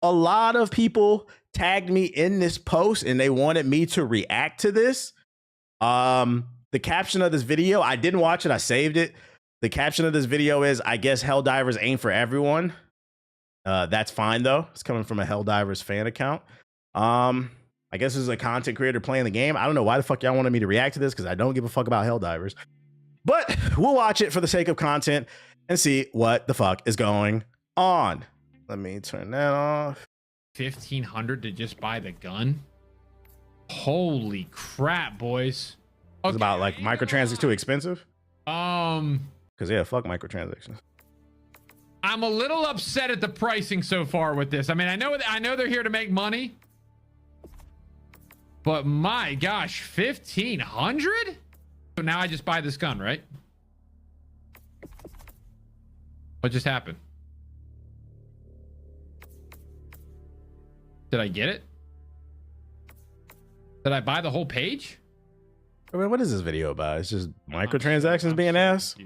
a lot of people tagged me in this post and they wanted me to react to this. The caption of this video, I didn't watch it, I saved it. The caption of this video is, I guess Helldivers ain't for everyone. That's fine though. It's coming from a Helldivers fan account. I guess this is a content creator playing the game. I don't know why the fuck y'all wanted me to react to this because I don't give a fuck about Helldivers. But we'll watch it for the sake of content and see what the fuck is going on. Let me turn that off. 1,500 to just buy the gun? Holy crap, boys. Okay. It's about like microtransactions too expensive? Because yeah, fuck microtransactions. I'm a little upset at the pricing so far with this. I mean, I know they're here to make money. But my gosh, 1,500? So now I just buy this gun, right? What just happened? Did I get it? Did I buy the whole page? I mean, what is this video about? It's just microtransactions being asked?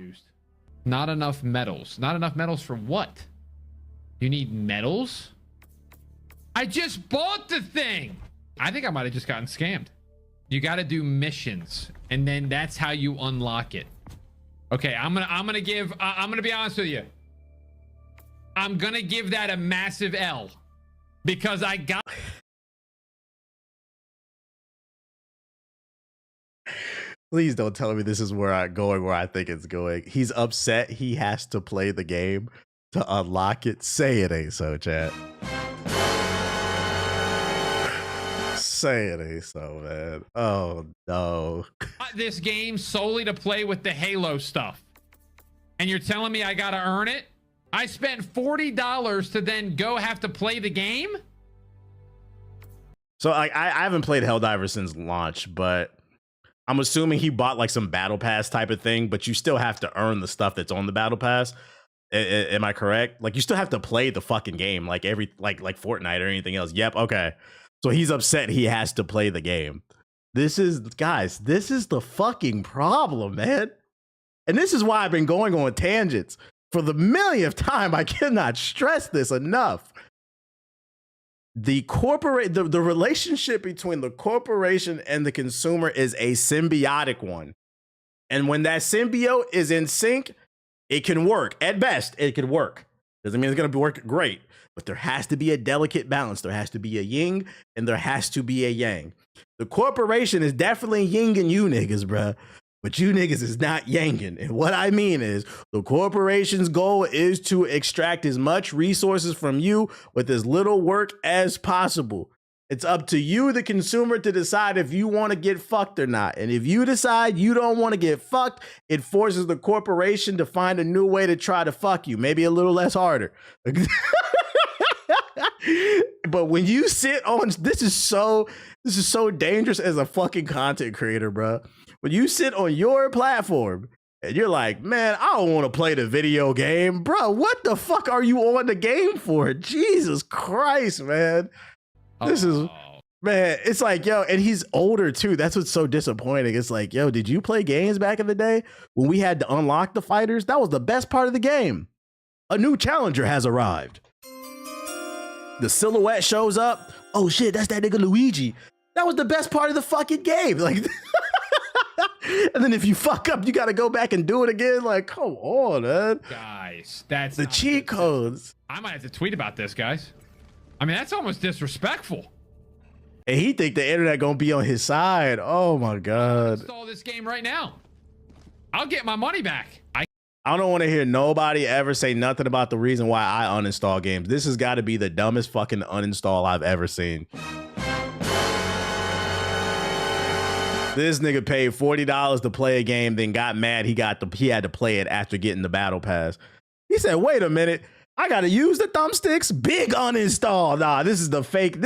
Not enough medals. Not enough medals for what? You need medals? I just bought the thing. I think I might have just gotten scammed. You got to do missions, and then that's how you unlock it. Okay, I'm gonna be honest with you. I'm gonna give that a massive L because I got. Please don't tell me this is where I'm going, where I think it's going. He's upset he has to play the game to unlock it. Say it ain't so, chat. Say it ain't so, man. Oh, no. This game solely to play with the Halo stuff. And you're telling me I got to earn it? I spent $40 to then go have to play the game? So I haven't played Helldivers since launch, but I'm assuming he bought like some battle pass type of thing, but you still have to earn the stuff that's on the battle pass. Am I correct? Like you still have to play the fucking game like like Fortnite or anything else. Yep. Okay. So he's upset he has to play the game. Guys, this is the fucking problem, man. And this is why I've been going on tangents for the millionth time. I cannot stress this enough. The relationship between the corporation and the consumer is a symbiotic one. And when that symbiote is in sync, it can work. At best, it can work. Doesn't mean it's going to work great, but there has to be a delicate balance. There has to be a yin and there has to be a yang. The corporation is definitely yinging you niggas, bruh. But you niggas is not yanging. And what I mean is the corporation's goal is to extract as much resources from you with as little work as possible. It's up to you, the consumer, to decide if you want to get fucked or not. And if you decide you don't want to get fucked, it forces the corporation to find a new way to try to fuck you. Maybe a little less harder. But when you sit on, this is so dangerous as a fucking content creator, bro. When you sit on your platform and you're like, man, I don't want to play the video game, bro. What the fuck are you on the game for? Jesus Christ, man. This is, man, it's like, yo, and he's older too. That's what's so disappointing. It's like, yo, did you play games back in the day when we had to unlock the fighters? That was the best part of the game. A new challenger has arrived. The silhouette shows up. Oh shit, that's that nigga Luigi. That was the best part of the fucking game. Like, and then if you fuck up, you got to go back and do it again. Like, come on, man. Guys, that's the cheat codes. I might have to tweet about this, guys. I mean, that's almost disrespectful. And he think the internet gonna be on his side. Oh my God. Install this game right now. I'll get my money back. I don't want to hear nobody ever say nothing about the reason why I uninstall games. This has got to be the dumbest fucking uninstall I've ever seen. This nigga paid $40 to play a game, then got mad he had to play it after getting the battle pass. He said, wait a minute, I gotta use the thumbsticks? Big uninstall. Nah, this is the fake.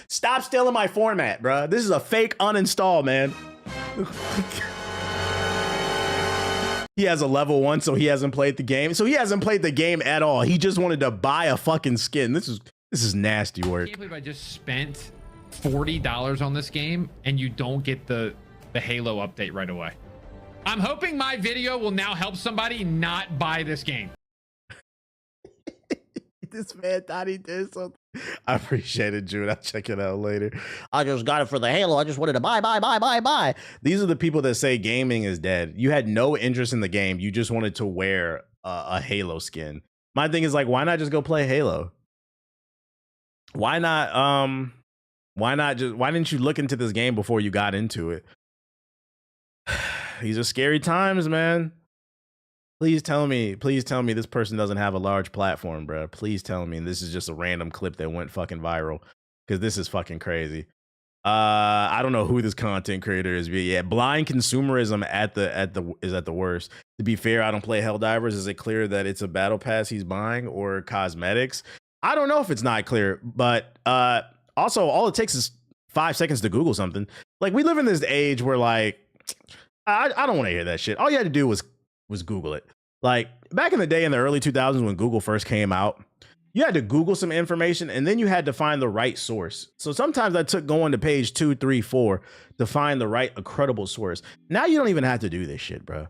Stop stealing my format, bro. This is a fake uninstall, man. He has a level 1, so he hasn't played the game. So he hasn't played the game at all. He just wanted to buy a fucking skin. This is nasty work. I can't believe I just spent $40 on this game and you don't get the Halo update right away. I'm hoping my video will now help somebody not buy this game. This man thought he did something. I appreciate it, Jude. I'll check it out later. I just got it for the Halo. I just wanted to buy. These are the people that say gaming is dead. You had no interest in the game. You just wanted to wear a Halo skin. My thing is like, why not just go play Halo? Why not? Why didn't you look into this game before you got into it? These are scary times, man. Please tell me this person doesn't have a large platform, bro. Please tell me this is just a random clip that went fucking viral, because this is fucking crazy. I don't know who this content creator is, but yeah, blind consumerism is at the worst. To be fair, I don't play Helldivers. Is it clear that it's a battle pass he's buying or cosmetics? I don't know if it's not clear, but also all it takes is 5 seconds to Google something. Like, we live in this age where like I don't want to hear that shit. All you had to do was Google it. Like, back in the day in the early 2000s when Google first came out, you had to Google some information and then you had to find the right source. So sometimes I took going to page 2, 3, 4 to find the right, credible source. Now you don't even have to do this shit, bro.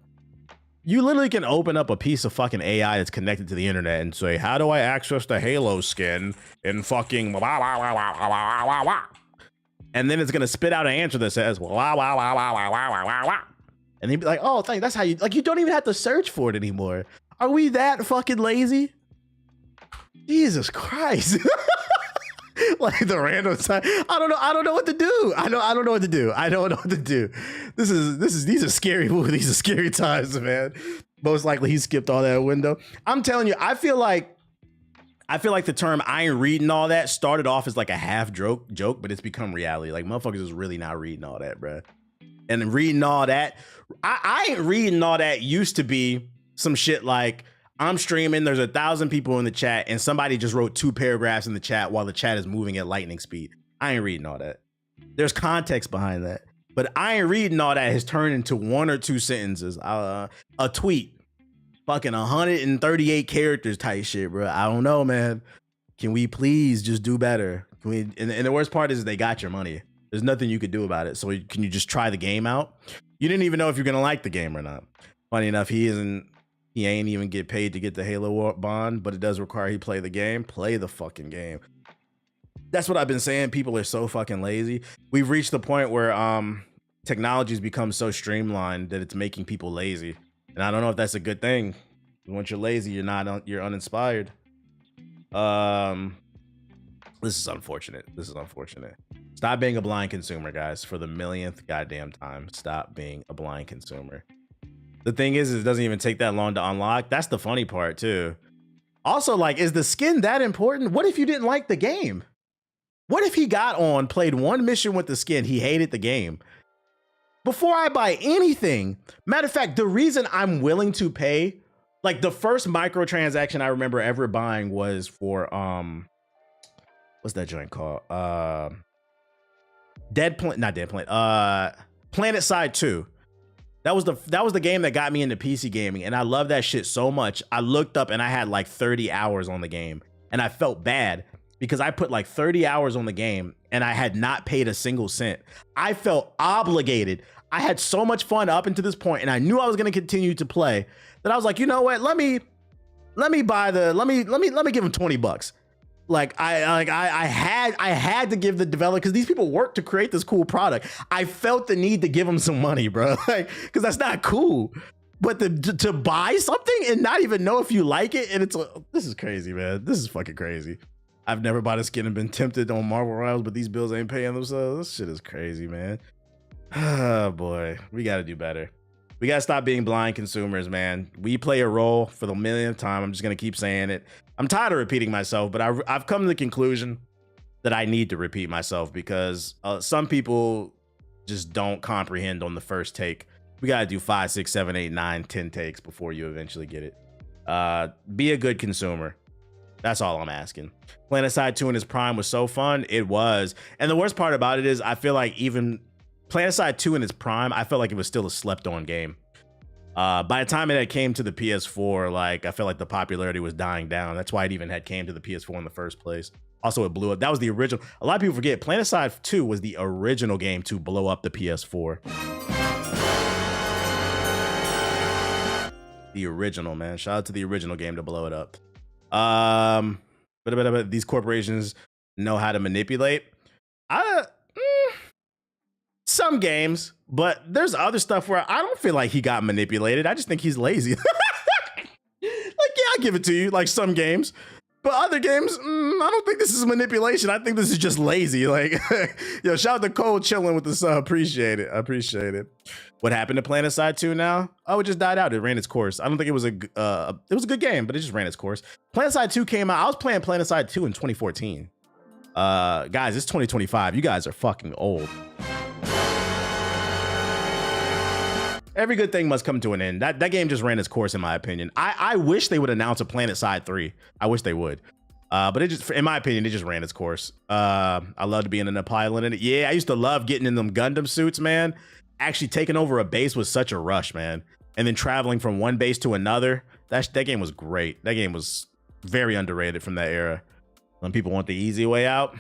You literally can open up a piece of fucking AI that's connected to the internet and say, how do I access the Halo skin in fucking blah, blah, blah, blah, blah, blah, blah. And then it's going to spit out an answer that says, blah, blah, blah, blah, blah, blah, blah, blah. And he'd be like, oh, thank, that's how you, like, you don't even have to search for it anymore. Are we that fucking lazy? Jesus Christ. Like, the random time. I don't know what to do. I don't know what to do. These are scary movies. These are scary times, man. Most likely he skipped all that window. I'm telling you, I feel like the term I ain't reading all that started off as like a half joke, but it's become reality. Like, motherfuckers is really not reading all that, bro. And reading all that, I ain't reading all that used to be some shit like, I'm streaming, there's 1,000 people in the chat, and somebody just wrote 2 paragraphs in the chat while the chat is moving at lightning speed. I ain't reading all that. There's context behind that. But I ain't reading all that has turned into 1 or 2 sentences. A tweet. Fucking 138 characters type shit, bro. I don't know, man. Can we please just do better? Can we? And the worst part is they got your money. There's nothing you could do about it. So can you just try the game out? You didn't even know if you're going to like the game or not. Funny enough, he ain't even get paid to get the Halo bond, but it does require he play the game. Play the fucking game. That's what I've been saying. People are so fucking lazy. We've reached the point where technology's become so streamlined that it's making people lazy. And I don't know if that's a good thing. Once you're lazy, you're uninspired. This is unfortunate. Stop being a blind consumer, guys. For the millionth goddamn time, stop being a blind consumer. The thing is, it doesn't even take that long to unlock. That's the funny part, too. Also, like, is the skin that important? What if you didn't like the game? What if he got on, played 1 mission with the skin, he hated the game? Before I buy anything, matter of fact, the reason I'm willing to pay, like, the first microtransaction I remember ever buying was for, what's that joint called? Planet Side 2. That was the game that got me into PC gaming, and I love that shit so much. I looked up and I had like 30 hours on the game, and I felt bad because I put like 30 hours on the game and I had not paid a single cent. I felt obligated. I had so much fun up until this point, and I knew I was going to continue to play, that I was like, you know what? Let me give him $20. Like I had to give the developer, because these people worked to create this cool product. I felt the need to give them some money, bro, like, because that's not cool. But to buy something and not even know if you like it, and this is crazy, man. This is fucking crazy. I've never bought a skin and been tempted on Marvel Rivals, but these bills ain't paying themselves. This shit is crazy, man. Oh boy, we got to do better. We got to stop being blind consumers, man. We play a role for the millionth time. I'm just going to keep saying it. I'm tired of repeating myself, but I've come to the conclusion that I need to repeat myself, because some people just don't comprehend on the first take. We got to do 5, 6, 7, 8, 9, 10 takes before you eventually get it. Be a good consumer. That's all I'm asking. PlanetSide 2 in its prime was so fun. It was. And the worst part about it is, I feel like even PlanetSide 2 in its prime, I felt like it was still a slept-on game. By the time it had came to the PS4, like, I felt like the popularity was dying down. That's why it even had came to the PS4 in the first place. Also, it blew up. That was the original. A lot of people forget PlanetSide 2 was the original game to blow up the PS4. The original, man. Shout out to the original game to blow it up. But these corporations know how to manipulate. Some games, but there's other stuff where I don't feel like he got manipulated. I just think he's lazy. Like, yeah, I give it to you. Like some games. But other games, I don't think this is manipulation. I think this is just lazy. Like, yo, shout out to Cole chilling with the sub. Appreciate it. I appreciate it. What happened to PlanetSide 2 now? Oh, it just died out. It ran its course. I don't think it was a good game, but it just ran its course. PlanetSide 2 came out. I was playing PlanetSide 2 in 2014. Guys, it's 2025. You guys are fucking old. Every good thing must come to an end. That game just ran its course, in my opinion. I wish they would announce a PlanetSide 3. I wish they would. But it just, in my opinion, it just ran its course. I love to be in an pilot in it. Yeah, I used to love getting in them Gundam suits, man. Actually taking over a base was such a rush, man. And then traveling from one base to another. That game was great. That game was very underrated from that era. When people want the easy way out,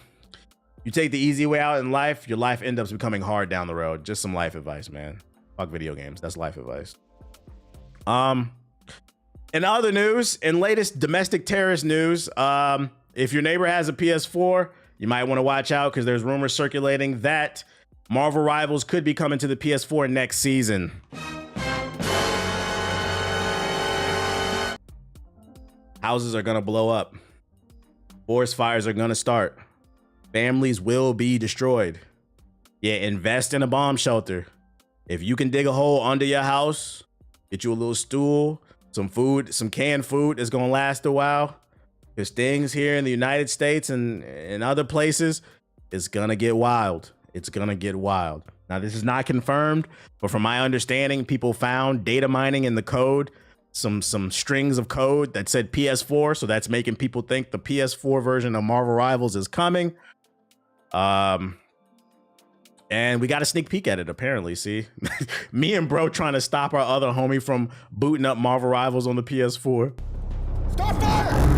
you take the easy way out in life, your life ends up becoming hard down the road. Just some life advice, man. Fuck video games. That's life advice. In other news, in latest domestic terrorist news, if your neighbor has a PS4, you might want to watch out because there's rumors circulating that Marvel Rivals could be coming to the PS4 next season. Houses are gonna blow up. Forest fires are gonna start. Families will be destroyed. Yeah, invest in a bomb shelter. If you can dig a hole under your house, get you a little stool, some food, some canned food that's gonna last a while. There's things here in the United States and in other places, it's gonna get wild. It's gonna get wild. Now, this is not confirmed, but from my understanding, people found data mining in the code, some strings of code that said PS4, so that's making people think the PS4 version of Marvel Rivals is coming. And we got a sneak peek at it, apparently. See, me and bro trying to stop our other homie from booting up Marvel Rivals on the PS4. Start fire!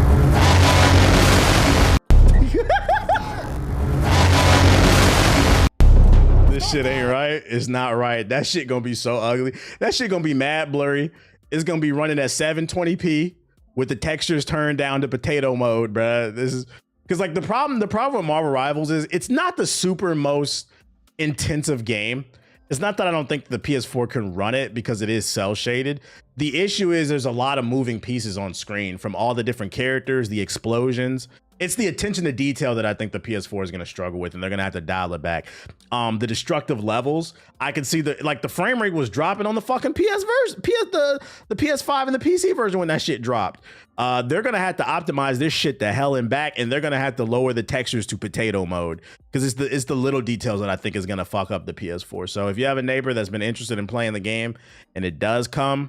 This shit ain't right. It's not right. That shit gonna be so ugly. That shit gonna be mad blurry. It's gonna be running at 720p with the textures turned down to potato mode, bruh. This is because like the problem with Marvel Rivals is it's not the super most intensive game. It's not that I don't think the PS4 can run it because it is cell shaded. The issue is there's a lot of moving pieces on screen from all the different characters, the explosions. It's the attention to detail that I think the PS4 is going to struggle with, and they're going to have to dial it back. The destructive levels, I can see the frame rate was dropping on the fucking PS version, the PS5 and the PC version when that shit dropped. They're going to have to optimize this shit to hell and back, and they're going to have to lower the textures to potato mode because it's the little details that I think is going to fuck up the PS4. So if you have a neighbor that's been interested in playing the game and it does come,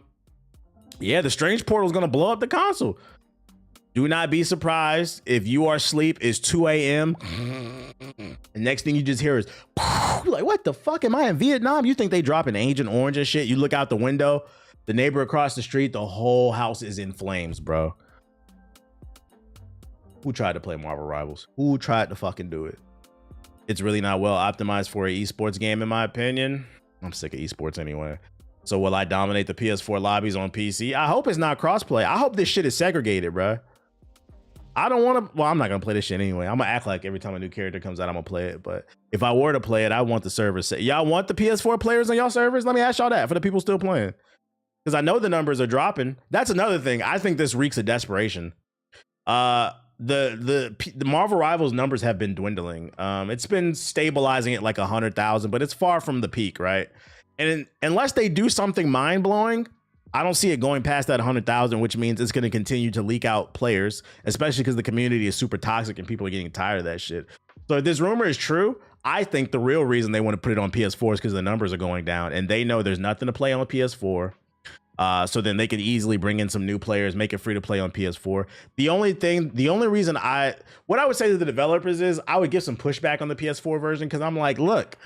yeah, the Strange Portal is going to blow up the console. Do not be surprised if you are asleep, it's 2 a.m. The next thing you just hear is like, what the fuck? Am I in Vietnam? You think they dropping Agent Orange and shit? You look out the window, the neighbor across the street, the whole house is in flames, bro. Who tried to play Marvel Rivals? Who tried to fucking do it? It's really not well optimized for an esports game, in my opinion. I'm sick of esports anyway. So will I dominate the PS4 lobbies on PC? I hope it's not crossplay. I hope this shit is segregated, bro. I don't want to, well, I'm not going to play this shit anyway. I'm going to act like every time a new character comes out, I'm going to play it. But if I were to play it, I want the servers. Y'all want the PS4 players on y'all servers? Let me ask y'all that for the people still playing. Because I know the numbers are dropping. That's another thing. I think this reeks of desperation. The Marvel Rivals numbers have been dwindling. It's been stabilizing at like 100,000, but it's far from the peak, right? And unless they do something mind-blowing, I don't see it going past that 100,000, which means it's going to continue to leak out players, especially because the community is super toxic and people are getting tired of that shit. So if this rumor is true, I think the real reason they want to put it on PS4 is because the numbers are going down and they know there's nothing to play on PS4. So then they can easily bring in some new players, make it free to play on PS4. The only reason what I would say to the developers is I would give some pushback on the PS4 version because I'm like, look,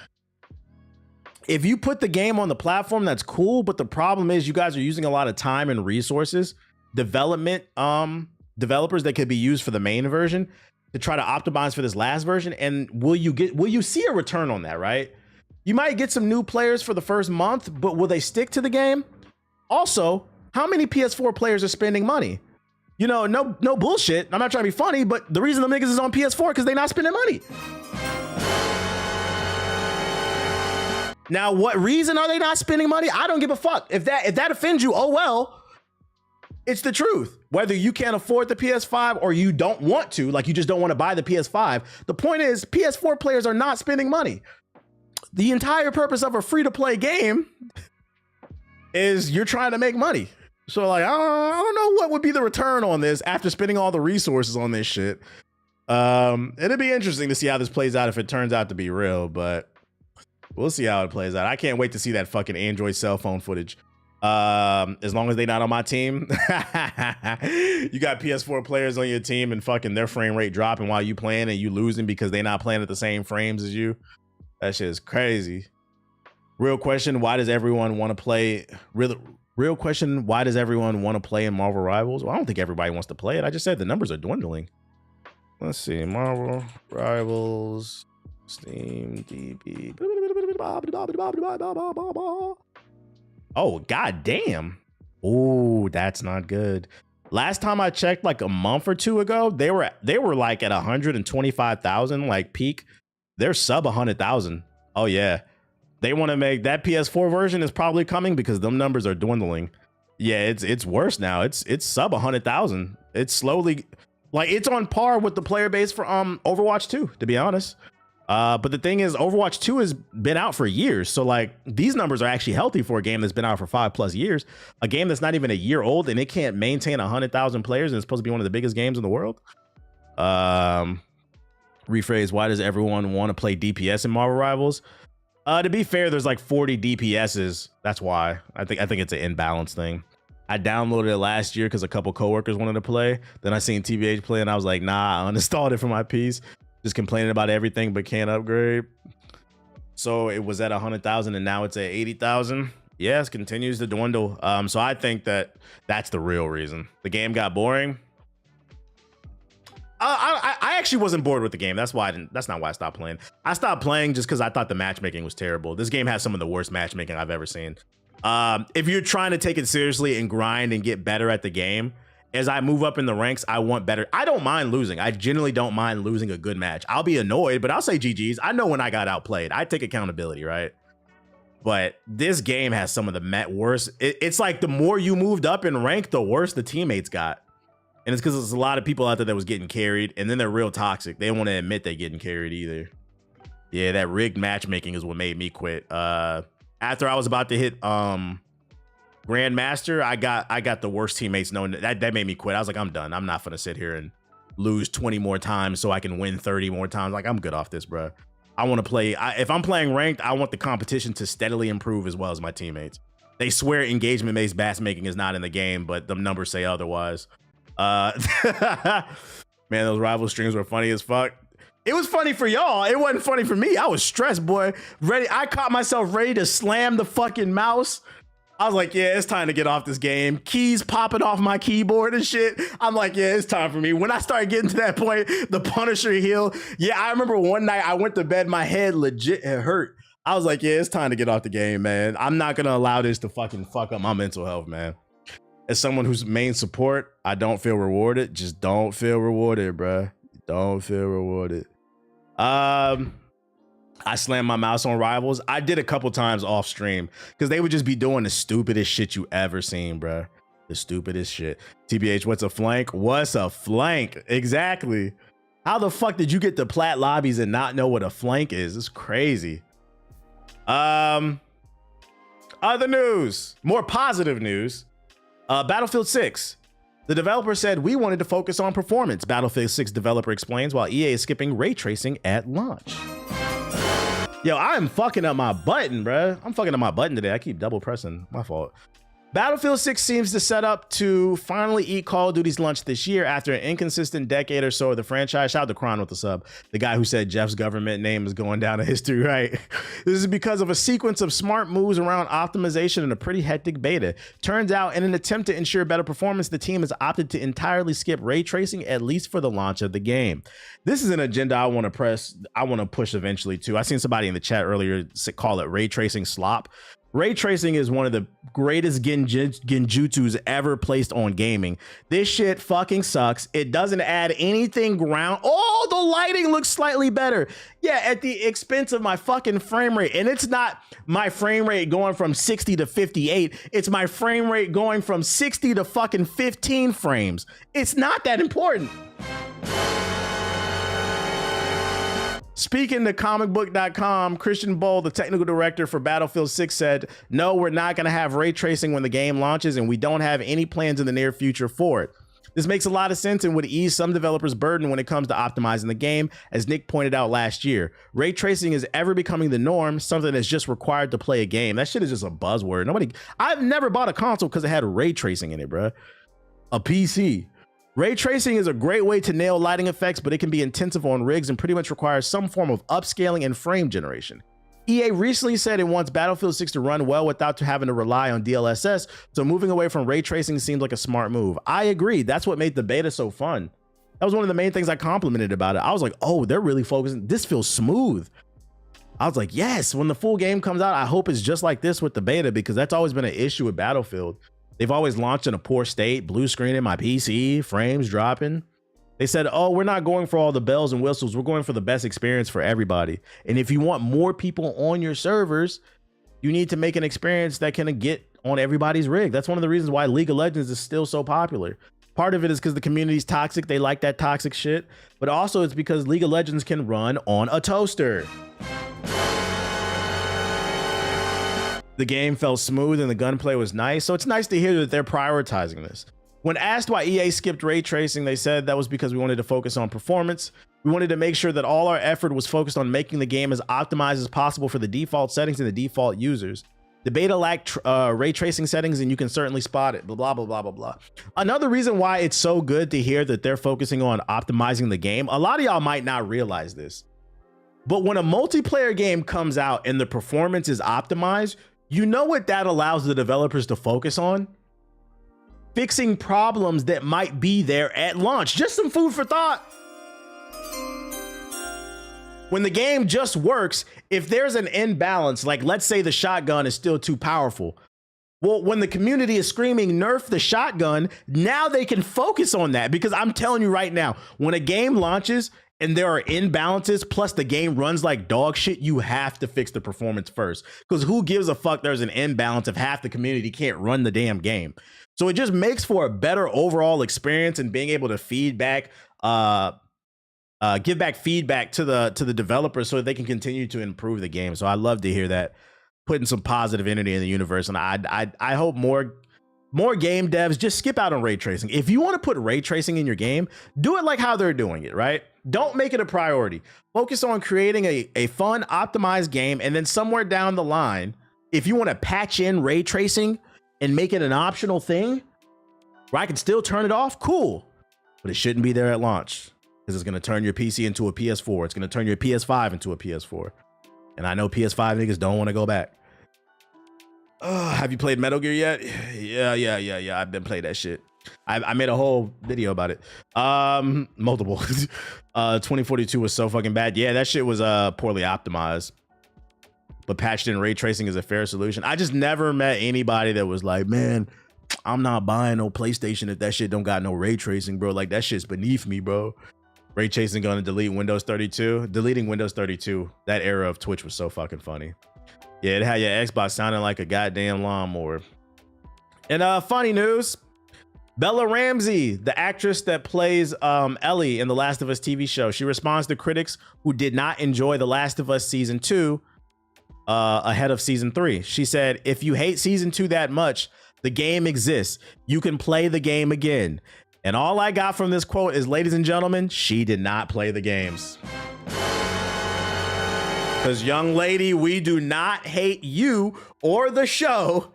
if you put the game on the platform, that's cool. But the problem is you guys are using a lot of time and resources, developers that could be used for the main version to try to optimize for this last version. And will you see a return on that, right? You might get some new players for the first month, but will they stick to the game? Also, how many PS4 players are spending money? you know, no bullshit. I'm not trying to be funny, but the reason the niggas is on PS4 because they not spending money. Now, what reason are they not spending money? I don't give a fuck. If that offends you, oh well. It's the truth. Whether you can't afford the PS5 or you don't want to, like you just don't want to buy the PS5, the point is PS4 players are not spending money. The entire purpose of a free-to-play game is you're trying to make money. So like, I don't know what would be the return on this after spending all the resources on this shit. It'd be interesting to see how this plays out if it turns out to be real, but we'll see how it plays out. I can't wait to see that fucking Android cell phone footage. As long as they're not on my team. You got PS4 players on your team and fucking their frame rate dropping while you playing and you losing because they're not playing at the same frames as you. That shit is crazy. Real question, why does everyone want to play? Real question, why does everyone want to play in Marvel Rivals? Well, I don't think everybody wants to play it. I just said the numbers are dwindling. Let's see, Marvel Rivals, Steam, DB. Oh, god damn. Oh, that's not good. Last time I checked like a month or two ago, they were like at 125,000 like peak. They're sub 100,000. Oh yeah. They want to make that PS4 version is probably coming because them numbers are dwindling. Yeah, it's worse now. It's sub 100,000. It's slowly like it's on par with the player base for Overwatch 2, to be honest. But the thing is, Overwatch 2 has been out for years. So like these numbers are actually healthy for a game that's been out for 5+ years. A game that's not even a year old and it can't maintain 100,000 players and it's supposed to be one of the biggest games in the world. Rephrase, why does everyone want to play DPS in Marvel Rivals? To be fair, there's like 40 DPSs. That's why. I think it's an imbalance thing. I downloaded it last year because a couple coworkers wanted to play. Then I seen TVH play and I was like, nah, I uninstalled it from my piece. Just complaining about everything but can't upgrade. So it was at 100,000 and now it's at 80,000. Yes, continues to dwindle. So I think that's the real reason. The game got boring. I actually wasn't bored with the game. That's not why I stopped playing. I stopped playing just because I thought the matchmaking was terrible. This game has some of the worst matchmaking I've ever seen. If you're trying to take it seriously and grind and get better at the game, as I move up in the ranks, I want better. I don't mind losing. I generally don't mind losing a good match. I'll be annoyed, but I'll say GG's. I know when I got outplayed. I take accountability, right? But this game has some of the worst. It's like the more you moved up in rank, the worse the teammates got. And it's because there's a lot of people out there that was getting carried, and then they're real toxic. They don't want to admit they're getting carried either. Yeah, that rigged matchmaking is what made me quit. After I was about to hit Grandmaster, I got the worst teammates knowing that made me quit. I was like, I'm done. I'm not gonna sit here and lose 20 more times so I can win 30 more times. Like, I'm good off this, bro. I want to play. If I'm playing ranked, I want the competition to steadily improve as well as my teammates. They swear engagement-based matchmaking is not in the game, but the numbers say otherwise. Man, those rival streams were funny as fuck. It was funny for y'all. It wasn't funny for me. I was stressed, boy. I caught myself ready to slam the fucking mouse. I was like, yeah, it's time to get off this game. Keys popping off my keyboard and shit. I'm like, yeah, it's time for me. When I started getting to that point, the Punisher heal. Yeah, I remember one night I went to bed, my head legit hurt. I was like, yeah, it's time to get off the game, man. I'm not going to allow this to fucking fuck up my mental health, man. As someone who's main support, I don't feel rewarded. Just don't feel rewarded, bruh. Don't feel rewarded. I slammed my mouse on Rivals. I did a couple times off stream because they would just be doing the stupidest shit you ever seen, bruh. The stupidest shit. TBH, what's a flank? What's a flank? Exactly. How the fuck did you get to plat lobbies and not know what a flank is? It's crazy. Other news, more positive news. Battlefield 6. The developer said we wanted to focus on performance. Battlefield 6 developer explains while EA is skipping ray tracing at launch. Yo, I am fucking up my button, bruh. I'm fucking up my button today. I keep double pressing. My fault. Battlefield 6 seems to set up to finally eat Call of Duty's lunch this year after an inconsistent decade or so of the franchise. Shout out to Kron with the sub. The guy who said Jeff's government name is going down in history, right? This is because of a sequence of smart moves around optimization and a pretty hectic beta. Turns out, in an attempt to ensure better performance, the team has opted to entirely skip ray tracing, at least for the launch of the game. This is an agenda I want to push eventually too. I seen somebody in the chat earlier call it ray tracing slop. Ray tracing is one of the greatest genjutsus ever placed on gaming. This shit fucking sucks. It doesn't add anything ground. Oh, the lighting looks slightly better. Yeah, at the expense of my fucking frame rate. And it's not my frame rate going from 60 to 58. It's my frame rate going from 60 to fucking 15 frames. It's not that important. Speaking to comicbook.com, Christian Boll, the technical director for Battlefield 6, said, "No, we're not going to have ray tracing when the game launches, and we don't have any plans in the near future for it. This makes a lot of sense and would ease some developers' burden when it comes to optimizing the game, as Nick pointed out last year. Ray tracing is ever becoming the norm, something that's just required to play a game." That shit is just a buzzword. I've never bought a console because it had ray tracing in it, bro. A PC. Ray tracing is a great way to nail lighting effects, but it can be intensive on rigs and pretty much requires some form of upscaling and frame generation. EA recently said it wants Battlefield 6 to run well without having to rely on DLSS, so moving away from ray tracing seems like a smart move. I agree. That's what made the beta so fun. That was one of the main things I complimented about it. I was like, oh, they're really focusing. This feels smooth. I was like, yes, when the full game comes out, I hope it's just like this with the beta, because that's always been an issue with Battlefield. They've always launched in a poor state, blue screening my PC, frames dropping. They said, oh, we're not going for all the bells and whistles. We're going for the best experience for everybody. And if you want more people on your servers, you need to make an experience that can get on everybody's rig. That's one of the reasons why League of Legends is still so popular. Part of it is because the community's toxic. They like that toxic shit. But also it's because League of Legends can run on a toaster. The game felt smooth and the gunplay was nice, so it's nice to hear that they're prioritizing this. When asked why EA skipped ray tracing, they said that was because we wanted to focus on performance. We wanted to make sure that all our effort was focused on making the game as optimized as possible for the default settings and the default users. The beta lacked ray tracing settings, and you can certainly spot it, blah, blah, blah, blah, blah, blah. Another reason why it's so good to hear that they're focusing on optimizing the game, a lot of y'all might not realize this, but when a multiplayer game comes out and the performance is optimized, you know what that allows the developers to focus on? Fixing problems that might be there at launch. Just some food for thought. When the game just works, if there's an imbalance, like let's say the shotgun is still too powerful. Well, when the community is screaming, nerf the shotgun, now they can focus on that, because I'm telling you right now, when a game launches and there are imbalances, plus the game runs like dog shit, you have to fix the performance first. Because who gives a fuck there's an imbalance if half the community can't run the damn game? So it just makes for a better overall experience, and being able to feedback, give back feedback to the developers so that they can continue to improve the game. So I love to hear that, putting some positive energy in the universe. And I hope more game devs just skip out on ray tracing. If you want to put ray tracing in your game, do it like how they're doing it, right? Don't make it a priority. Focus on creating a fun, optimized game, and then somewhere down the line, if you want to patch in ray tracing and make it an optional thing where I can still turn it off, cool. But it shouldn't be there at launch, because it's going to turn your PC into a PS4. It's going to turn your PS5 into a PS4. And I know PS5 niggas don't want to go back. Have you played Metal Gear yet? Yeah. I've been playing that shit. I made a whole video about it. Multiple. 2042 was so fucking bad. Yeah, that shit was poorly optimized. But patched in ray tracing is a fair solution. I just never met anybody that was like, man, I'm not buying no PlayStation if that shit don't got no ray tracing, bro. Like, that shit's beneath me, bro. Ray tracing gonna delete Windows 32. Deleting Windows 32. That era of Twitch was so fucking funny. Yeah, it had your Xbox sounding like a goddamn lawnmower. And funny news, Bella Ramsey, the actress that plays Ellie in the Last of Us TV show, she responds to critics who did not enjoy The Last of Us Season 2 ahead of Season 3. She said, if you hate Season 2 that much, the game exists. You can play the game again. And all I got from this quote is, ladies and gentlemen, she did not play the games. Because, young lady, we do not hate you or the show.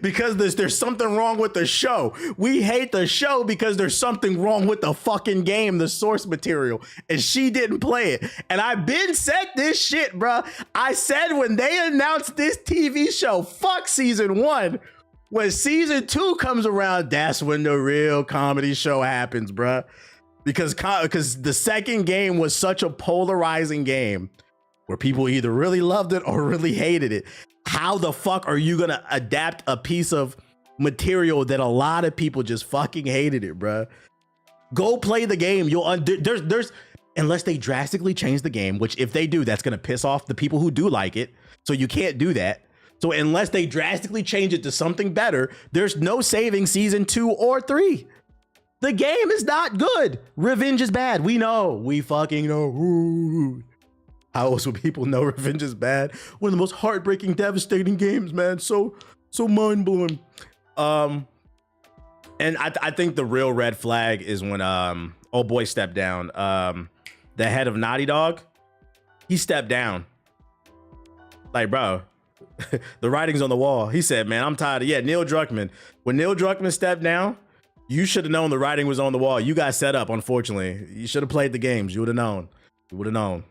Because there's something wrong with the show. We hate the show because there's something wrong with the fucking game, the source material, and she didn't play it. And I've been said this shit, bruh. I said when they announced this TV show, fuck Season 1. When Season 2 comes around, that's when the real comedy show happens, bruh. Because the second game was such a polarizing game where people either really loved it or really hated it. How the fuck are you gonna adapt a piece of material that a lot of people just fucking hated it, bruh? Go play the game. There's unless they drastically change the game, which if they do, that's gonna piss off the people who do like it. So you can't do that. So unless they drastically change it to something better, there's no saving season 2 or 3. The game is not good. Revenge is bad. We know. We fucking know. Ooh. How else would people know Revenge is bad? One of the most heartbreaking, devastating games, man. So mind-blowing. And I think the real red flag is when oh boy stepped down. The head of Naughty Dog, he stepped down. Like, bro, the writing's on the wall. He said, man, I'm tired of, Neil Druckmann. When Neil Druckmann stepped down, you should have known the writing was on the wall. You got set up, unfortunately. You should have played the games. You would have known. You would have known.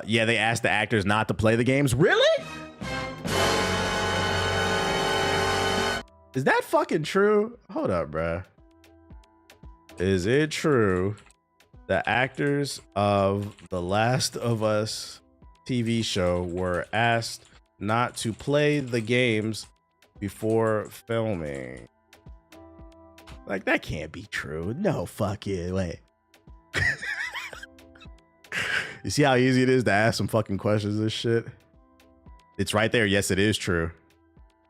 Yeah, they asked the actors not to play the games. Really? Is that fucking true? Hold up, bruh. Is it true the actors of The Last of Us TV show were asked not to play the games before filming? Like, that can't be true. No fucking way. You see how easy it is to ask some fucking questions this shit? It's right there. Yes, it is true.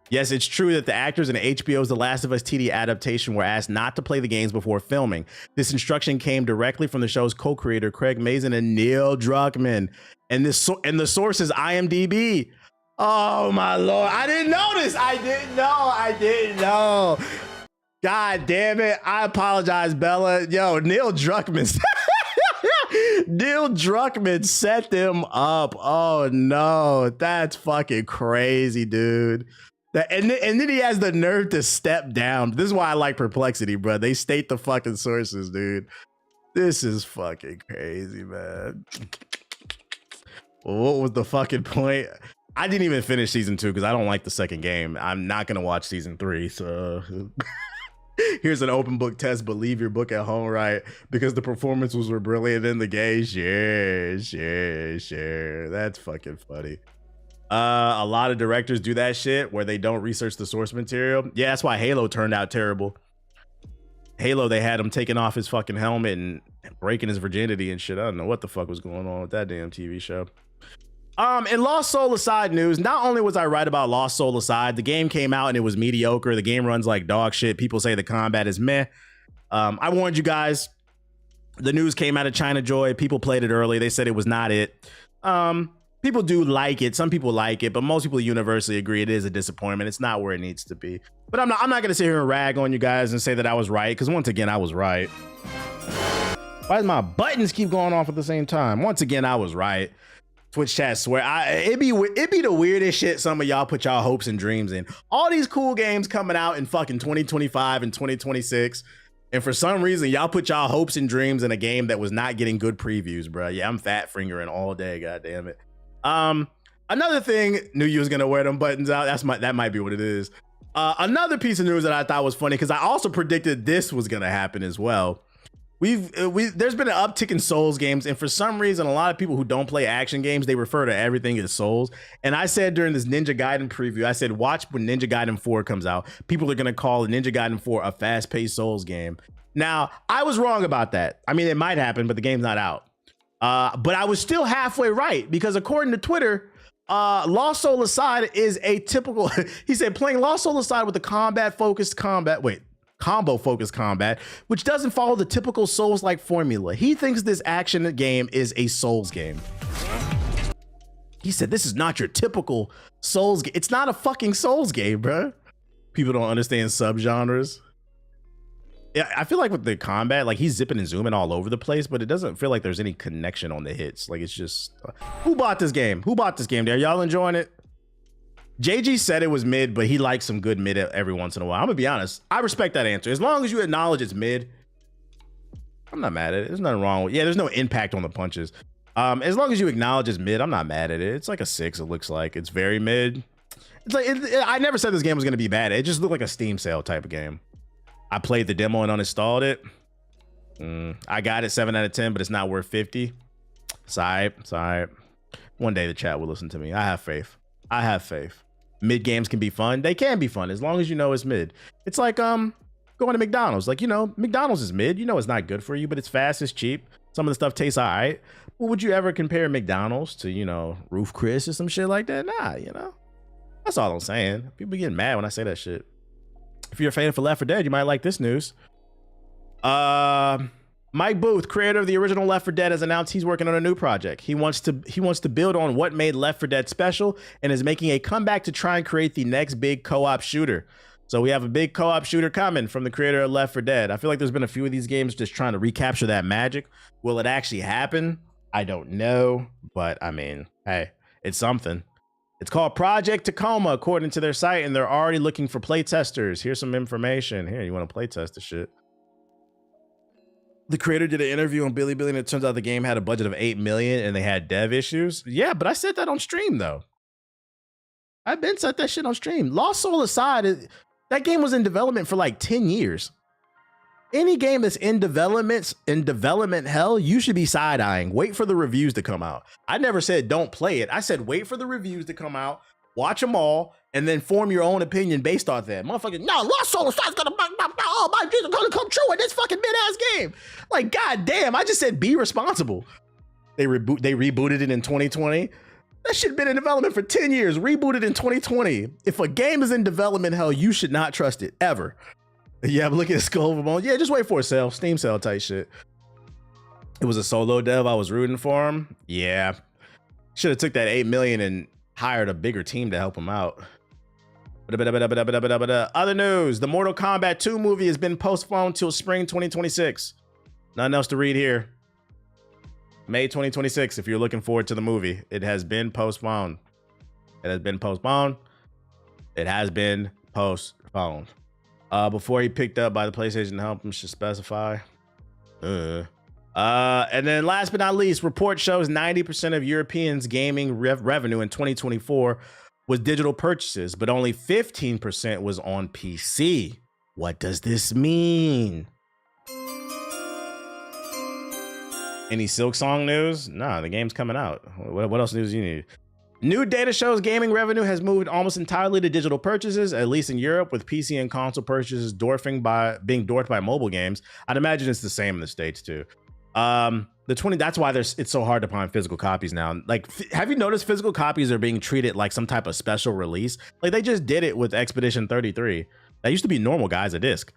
Yes, it's true that the actors in HBO's The Last of Us TV adaptation were asked not to play the games before filming. This instruction came directly from the show's co-creator Craig Mazin and Neil Druckmann. And the source is IMDb. Oh my Lord. I didn't know this. I didn't know. God damn it. I apologize, Bella. Yo, Neil Druckmann. Neil Druckmann set them up. Oh no, that's fucking crazy, dude. And then he has the nerve to step down. This is why I like Perplexity, bro. They state the fucking sources, dude. This is fucking crazy, man. Well, what was the fucking point? I didn't even finish season 2 because I don't like the second game. I'm not gonna watch season 3, so here's an open book test, but leave your book at home, right? Because the performances were brilliant in the game. Sure. That's fucking funny. A lot of directors do that shit where they don't research the source material. Yeah, that's why Halo turned out terrible. Halo, they had him taking off his fucking helmet and breaking his virginity and shit. I don't know what the fuck was going on with that damn TV show. In Lost Soul Aside news, not only was I right about Lost Soul Aside, the game came out and it was mediocre. The game runs like dog shit. People say the combat is meh. I warned you guys. The news came out of China Joy. People played it early. They said it was not it. People do like it. Some people like it, but most people universally agree it is a disappointment. It's not where it needs to be. But I'm not gonna sit here and rag on you guys and say that I was right, because once again, I was right. Why does my buttons keep going off at the same time? Once again, I was right. Twitch chat swear it be the weirdest shit some of y'all put y'all hopes and dreams in. All these cool games coming out in fucking 2025 and 2026, and for some reason y'all put y'all hopes and dreams in a game that was not getting good previews, bro. Yeah, I'm fat fingering all day, god damn it. Another thing, knew you was gonna wear them buttons out. That might be what it is. Another piece of news that I thought was funny, because I also predicted this was gonna happen as well. There's been an uptick in Souls games, and for some reason, a lot of people who don't play action games, they refer to everything as Souls. And I said during this Ninja Gaiden preview, I said, watch when Ninja Gaiden 4 comes out. People are gonna call Ninja Gaiden 4 a fast-paced Souls game. Now, I was wrong about that. I mean, it might happen, but the game's not out. But I was still halfway right, because according to Twitter, Lost Soul Aside is a typical, he said, playing Lost Soul Aside with a combo-focused combat, which doesn't follow the typical Souls-like formula. He thinks this action game is a Souls game. He said, this is not your typical Souls game. It's not a fucking Souls game, bro. People don't understand subgenres. Yeah, I feel like with the combat, like he's zipping and zooming all over the place, but it doesn't feel like there's any connection on the hits. Like it's just, who bought this game? Who bought this game there? Y'all enjoying it? JG said it was mid, but he likes some good mid every once in a while. I'm gonna be honest. I respect that answer. As long as you acknowledge it's mid, I'm not mad at it. There's nothing wrong with it. Yeah, there's no impact on the punches. As long as you acknowledge it's mid, I'm not mad at it. It's like a 6, it looks like. It's very mid. It's like, I never said this game was gonna be bad. It just looked like a Steam sale type of game. I played the demo and uninstalled it. I got it 7 out of 10, but it's not worth 50. Sorry. One day the chat will listen to me. I have faith. Mid games can be fun. They can be fun as long as you know it's mid. It's like going to McDonald's. Like, you know, McDonald's is mid. You know it's not good for you, but it's fast, it's cheap. Some of the stuff tastes all right. But would you ever compare McDonald's to, you know, Roof Chris or some shit like that? Nah, you know. That's all I'm saying. People get mad when I say that shit. If you're a fan for Left 4 Dead, you might like this news. Mike Booth, creator of the original Left 4 Dead, has announced he's working on a new project. He wants to build on what made Left 4 Dead special and is making a comeback to try and create the next big co-op shooter. So we have a big co-op shooter coming from the creator of Left 4 Dead. I feel like there's been a few of these games just trying to recapture that magic. Will it actually happen? I don't know, but I mean, hey, it's something. It's called Project Tacoma, according to their site, and they're already looking for playtesters. Here's some information. Here, you want to playtest the shit? The creator did an interview on Bilibili, and it turns out the game had a budget of $8 million and they had dev issues. Yeah, but I said that on stream, though. I've been said that shit on stream. Lost Soul aside, that game was in development for like 10 years. Any game that's in development hell, you should be side-eyeing. Wait for the reviews to come out. I never said don't play it. I said wait for the reviews to come out, watch them all, and then form your own opinion based off that. Motherfucker, no, Lost Soul is gonna, oh, my dreams are gonna come true in this fucking mid-ass game. Like, goddamn, I just said be responsible. They rebooted it in 2020. That shit been in development for 10 years, rebooted in 2020. If a game is in development hell, you should not trust it, ever. Yeah, but look at Skull of Bones. Yeah, just wait for a sale, Steam sale type shit. It was a solo dev. I was rooting for him. Yeah, should have took that $8 million and hired a bigger team to help him out. Other news: the Mortal Kombat 2 movie has been postponed till spring 2026. Nothing else to read here. May 2026. If you're looking forward to the movie, it has been postponed. Before he picked up by the PlayStation to help him, should specify. And then last but not least, report shows 90% of Europeans' gaming revenue in 2024 was digital purchases, but only 15% was on PC. What does this mean? Any Silksong news? Nah, the game's coming out. What else news do you need? New data shows gaming revenue has moved almost entirely to digital purchases, at least in Europe, with PC and console purchases being dwarfed by mobile games. I'd imagine it's the same in the States too. That's why it's so hard to find physical copies now. Like, have you noticed physical copies are being treated like some type of special release? Like, they just did it with Expedition 33. That used to be normal, guys, a disc.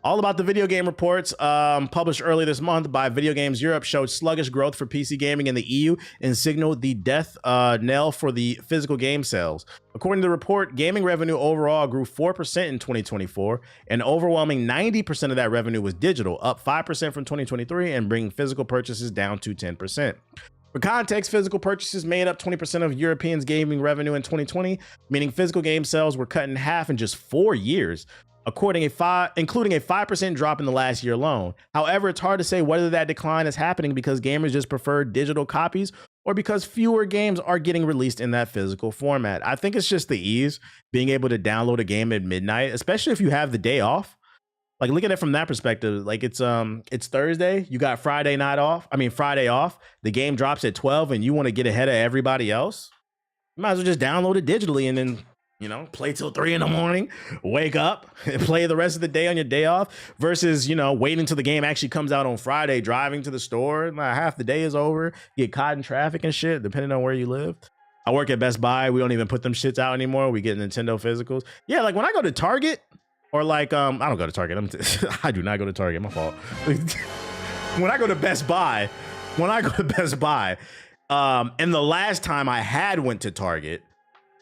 All about the video game reports published early this month by Video Games Europe showed sluggish growth for PC gaming in the EU and signaled the death knell for the physical game sales. According to the report, gaming revenue overall grew 4% in 2024, and overwhelming 90% of that revenue was digital, up 5% from 2023 and bringing physical purchases down to 10%. For context, physical purchases made up 20% of Europeans' gaming revenue in 2020, meaning physical game sales were cut in half in just 4 years, including a 5% drop in the last year alone. However, it's hard to say whether that decline is happening because gamers just prefer digital copies or because fewer games are getting released in that physical format. I think it's just the ease, being able to download a game at midnight, especially if you have the day off. Like, look at it from that perspective. Like, it's Thursday, you got Friday off. The game drops at 12 and you want to get ahead of everybody else. You might as well just download it digitally and then, you know, play till 3 a.m, wake up and play the rest of the day on your day off versus, you know, waiting until the game actually comes out on Friday, driving to the store. Half the day is over. You get caught in traffic and shit, depending on where you live. I work at Best Buy. We don't even put them shits out anymore. We get Nintendo physicals. Yeah, like when I go to Target or like, I don't go to Target. I do not go to Target. My fault. When I go to Best Buy, and the last time I had went to Target,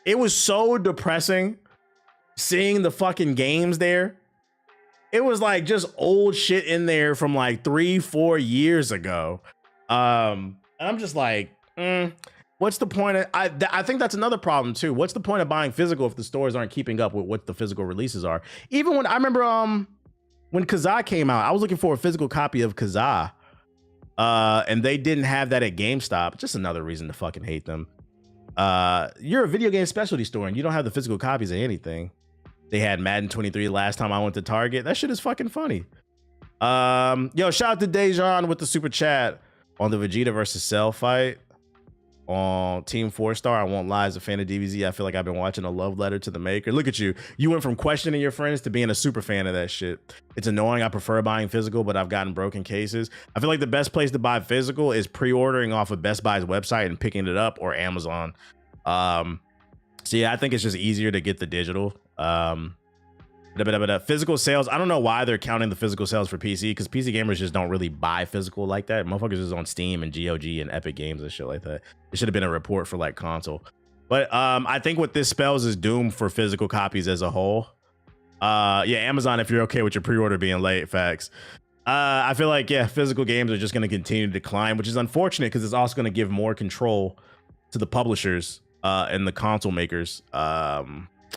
it was so depressing seeing the fucking games there. It was like just old shit in there from like 3-4 years ago. And I'm just like, what's the point? I think that's another problem too. What's the point of buying physical if the stores aren't keeping up with what the physical releases are? Even when I remember when Kazaa came out, I was looking for a physical copy of Kazaa. And they didn't have that at GameStop. Just another reason to fucking hate them. You're a video game specialty store and you don't have the physical copies of anything. They had Madden 23 last time I went to Target. That shit is fucking funny. Yo, shout out to Dejan with the super chat. On the Vegeta versus Cell fight on Team 4-Star, I won't lie, as a fan of DBZ, I feel like I've been watching a love letter to the maker. Look at you. You went from questioning your friends to being a super fan of that shit. It's annoying. I prefer buying physical, but I've gotten broken cases. I feel like the best place to buy physical is pre-ordering off of Best Buy's website and picking it up, or Amazon. So yeah, I think it's just easier to get the digital. Physical sales, I don't know why they're counting the physical sales for PC, because PC gamers just don't really buy physical like that. Motherfuckers is on Steam and GOG and Epic Games and shit like that. It should have been a report for like console. But I think what this spells is doom for physical copies as a whole. Yeah, Amazon, if you're okay with your pre-order being late, facts. I feel like, yeah, physical games are just going to continue to decline, which is unfortunate because it's also going to give more control to the publishers and the console makers.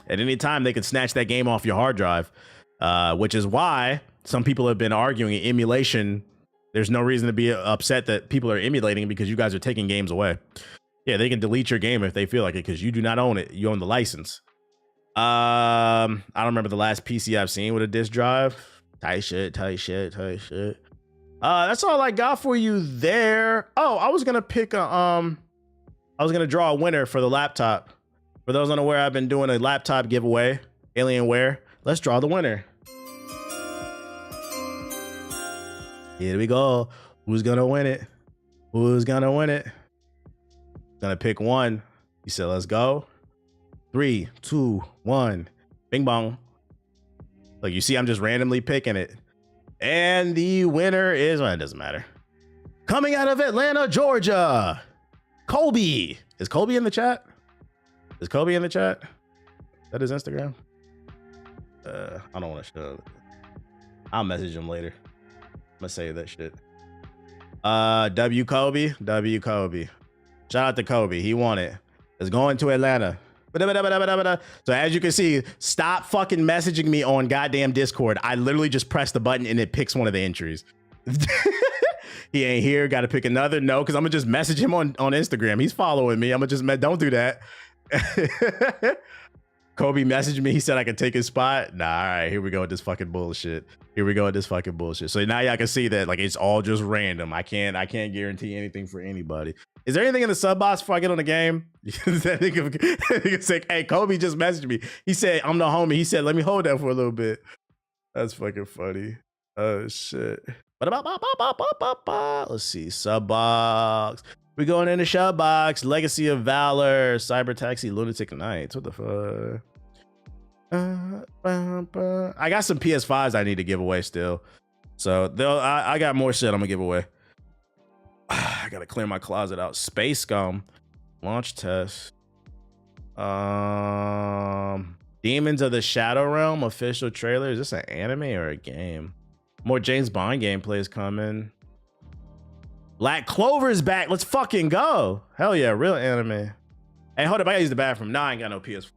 At any time, they could snatch that game off your hard drive, which is why some people have been arguing emulation. There's no reason to be upset that people are emulating, because you guys are taking games away. Yeah, they can delete your game if they feel like it, because you do not own it. You own the license. I don't remember the last PC I've seen with a disk drive. Tight shit. That's all I got for you there. Oh, I was gonna pick a I was gonna draw a winner for the laptop. For those unaware, I've been doing a laptop giveaway, Alienware. Let's draw the winner. Here we go. Who's gonna win it? Who's gonna win it? Gonna pick one. He said, let's go. 3, 2, 1. Bing bong. Look, you see, I'm just randomly picking it. And the winner is, well, it doesn't matter. Coming out of Atlanta, Georgia, Colby. Is Colby in the chat? Is Kobe in the chat? Is that his Instagram? I don't want to show it. I'll message him later. I'm gonna say that shit. W Kobe. Shout out to Kobe. He won it. It's going to Atlanta. So as you can see, stop fucking messaging me on goddamn Discord. I literally just press the button and it picks one of the entries. He ain't here. Got to pick another. No, because I'm gonna just message him on Instagram. He's following me. I'm gonna just don't do that. Kobe messaged me. He said I could take his spot. Nah, all right, here we go with this fucking bullshit. So now y'all can see that like it's all just random. I can't guarantee anything for anybody. Is there anything in the sub box before I get on the game? That nigga say, hey, Kobe just messaged me. He said, I'm the homie. He said, let me hold that for a little bit. That's fucking funny. Oh shit. Let's see. Sub box. We're going into Shub Box, Legacy of Valor, Cyber Taxi, Lunatic Nights. What the fuck? I got some PS5s I need to give away still. So I got more shit I'm gonna give away. I gotta clear my closet out. Space Scum, launch test. Demons of the Shadow Realm official trailer. Is this an anime or a game? More James Bond gameplay is coming. Black Clover's back. Let's fucking go. Hell yeah, real anime. Hey, hold up. I gotta use the bathroom. Nah, I ain't got no PS4.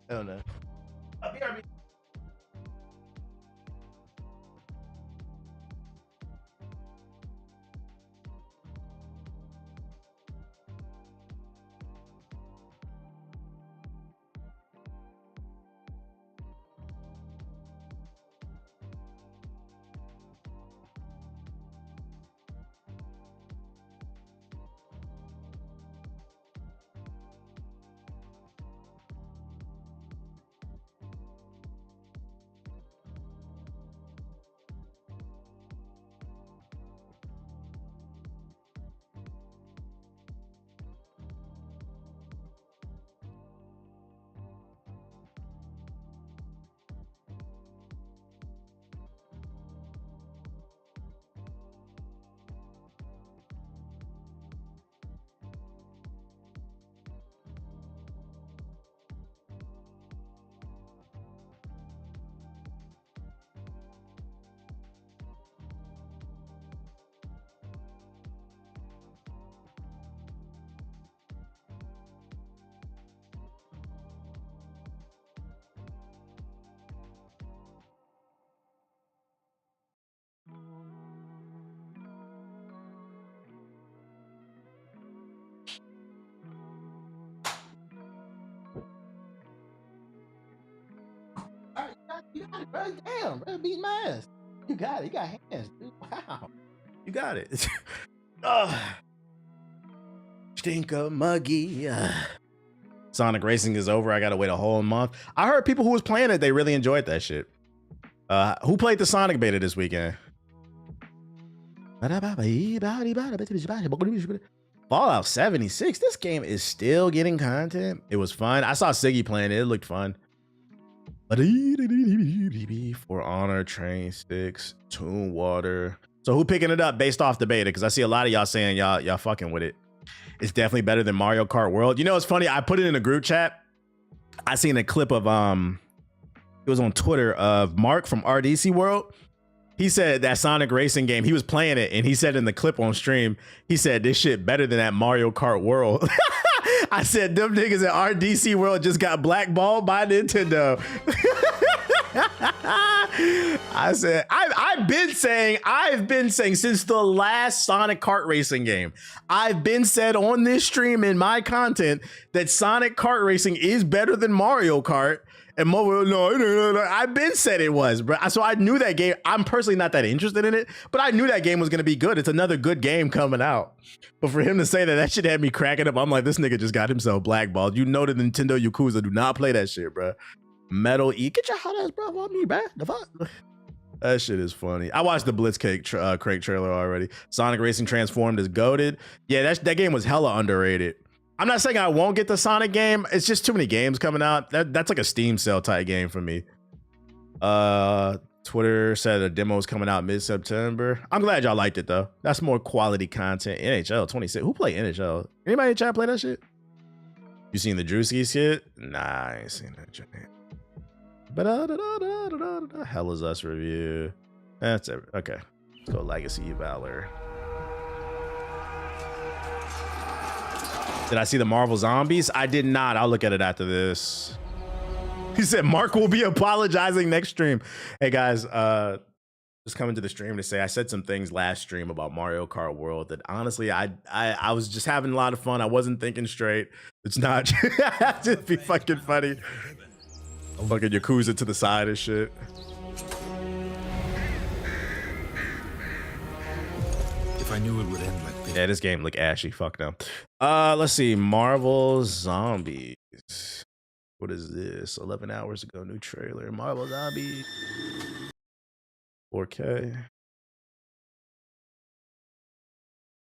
Hell no. BRB. You got it, bro. Damn, bro, beat my ass. You got it. You got hands, dude. Wow. You got it. Stinker muggy. Sonic Racing is over. I gotta wait a whole month. I heard people who was playing it, they really enjoyed that shit. Who played the Sonic beta this weekend? Fallout 76. This game is still getting content. It was fun. I saw Siggy playing it. It looked fun. For Honor, Train Sticks, Toon Water. So who picking it up based off the beta? Because I see a lot of y'all saying y'all fucking with it. It's definitely better than Mario Kart World. You know, it's funny. I put it in a group chat. I seen a clip of it was on Twitter of Mark from RDC World. He said that Sonic Racing game, he was playing it, and he said in the clip on stream, he said this shit better than that Mario Kart World. I said them niggas at RDC World just got blackballed by Nintendo. I said I've been saying since the last Sonic Kart Racing game, I've been said on this stream in my content that Sonic Kart Racing is better than Mario Kart. And no, I've been said it was, bro. So I knew that game. I'm personally not that interested in it, but I knew that game was gonna be good. It's another good game coming out. But for him to say that shit had me cracking up, I'm like, this nigga just got himself blackballed. You know the Nintendo Yakuza do not play that shit, bro. Metal E, get your hot ass bro on me, bro. The fuck? That shit is funny. I watched the Blitzcrank Craig trailer already. Sonic Racing Transformed is goated. Yeah, that game was hella underrated. I'm not saying I won't get the Sonic game. It's just too many games coming out. That's like a Steam sale type game for me. Twitter said a demo is coming out mid-September. I'm glad y'all liked it though. That's more quality content. NHL 26. Who played NHL? Anybody in chat play that shit? You seen the Drewski shit? Nah, I ain't seen that shit. But Hell is Us review. That's it. Okay. Let's go Legacy Valor. Did I see the Marvel Zombies? I did not. I'll look at it after this. He said Mark will be apologizing next stream. Hey guys, just coming to the stream to say I said some things last stream about Mario Kart World that honestly I was just having a lot of fun. I wasn't thinking straight. It's not just be fucking funny. I'm fucking Yakuza to the side and shit. If I knew it would end like this. Yeah, this game look ashy. Fuck no. Let's see. Marvel Zombies. What is this? 11 hours ago, new trailer. Marvel Zombies. 4K.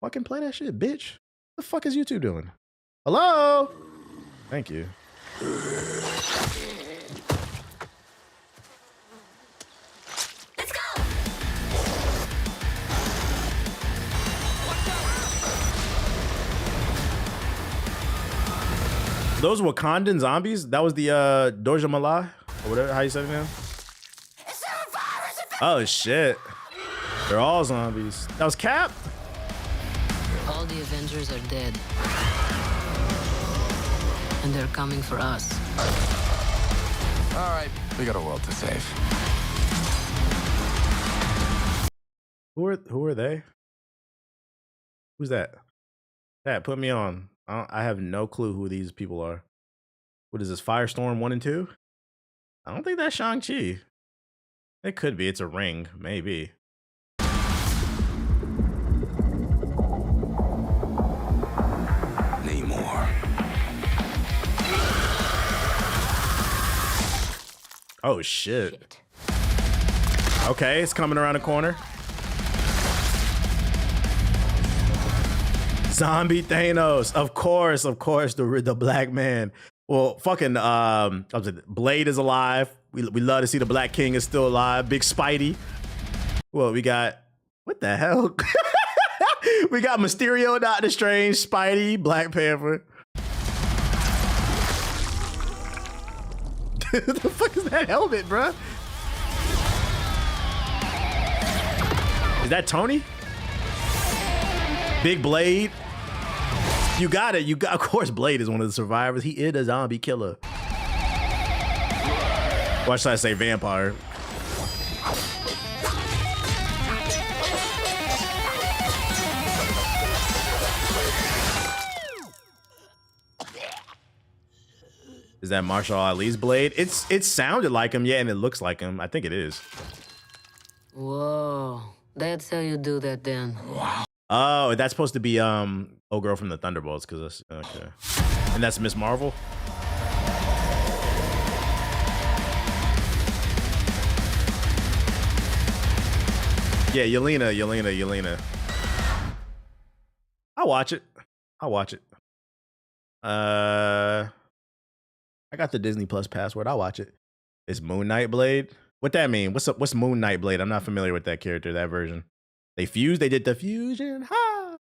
Fucking play that shit, bitch. What the fuck is YouTube doing? Hello? Thank you. Let's go. Those Wakandan zombies? That was the Doja Malai? Or whatever, how you say it now? Oh shit. They're all zombies. That was Cap? All the Avengers are dead. And they're coming for us. All right, we got a world to save. Who are they? Who's that? That put me on. I have no clue who these people are. What is this? Firestorm 1 and 2? I don't think that's Shang-Chi. It could be. It's a ring, maybe. Namor. Oh shit. Okay, it's coming around the corner. Zombie Thanos, of course, the black man. Well, fucking Blade is alive. We love to see the Black King is still alive. Big Spidey. Well, we got what the hell? We got Mysterio, Doctor Strange, Spidey, Black Panther. What the fuck is that helmet, bruh? Is that Tony? Big Blade. You got it. Of course, Blade is one of the survivors. He is a zombie killer. Why should I say vampire? Is that Marshall Ali's blade? It sounded like him, yeah, and it looks like him. I think it is. Whoa. That's how you do that then. Oh, that's supposed to be old girl from the Thunderbolts, because that's okay. And that's Miss Marvel. Yeah, Yelena. I'll watch it. I got the Disney Plus password. I'll watch it. It's Moon Knight Blade. What that mean? What's Moon Knight Blade? I'm not familiar with that character, that version. They fused. They did the fusion. Ha!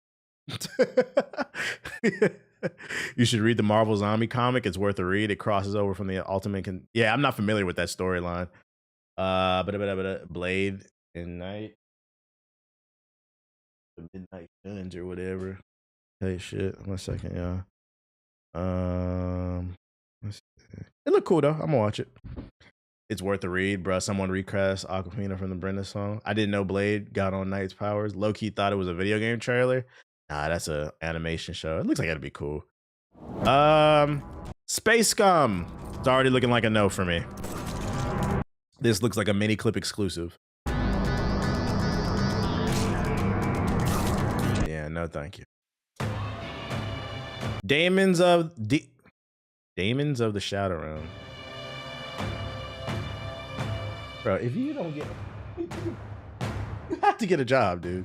You should read the Marvel Zombie comic. It's worth a read. It crosses over from the Ultimate. Yeah, I'm not familiar with that storyline. Blade and Night, the Midnight Guns or whatever. Hey, shit. 1 second, y'all. It look cool though. I'm gonna watch it. It's worth a read, bro. Someone recast Aquafina from the Brenda song. I didn't know Blade got on Knight's powers. Low key thought it was a video game trailer. Nah, that's a animation show. It looks like it'd be cool. Space Scum. It's already looking like a no for me. This looks like a mini clip exclusive. Yeah, no, thank you. Demons of the Shadow Realm. Bro, if you don't get, you have to get a job, dude.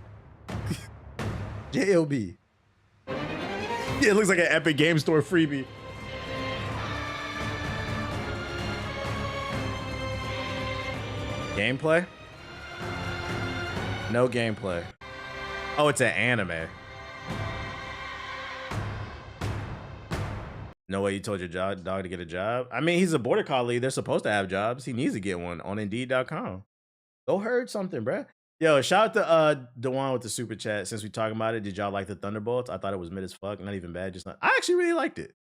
JLB. Yeah, it looks like an Epic Game Store freebie. Gameplay? No gameplay. Oh, it's an anime. No way you told your dog to get a job? I mean, he's a border collie. They're supposed to have jobs. He needs to get one on Indeed.com. Go herd something, bruh. Yo, shout out to Dewan with the super chat. Since we talking about it, did y'all like the Thunderbolts? I thought it was mid as fuck. Not even bad. Just not. I actually really liked it.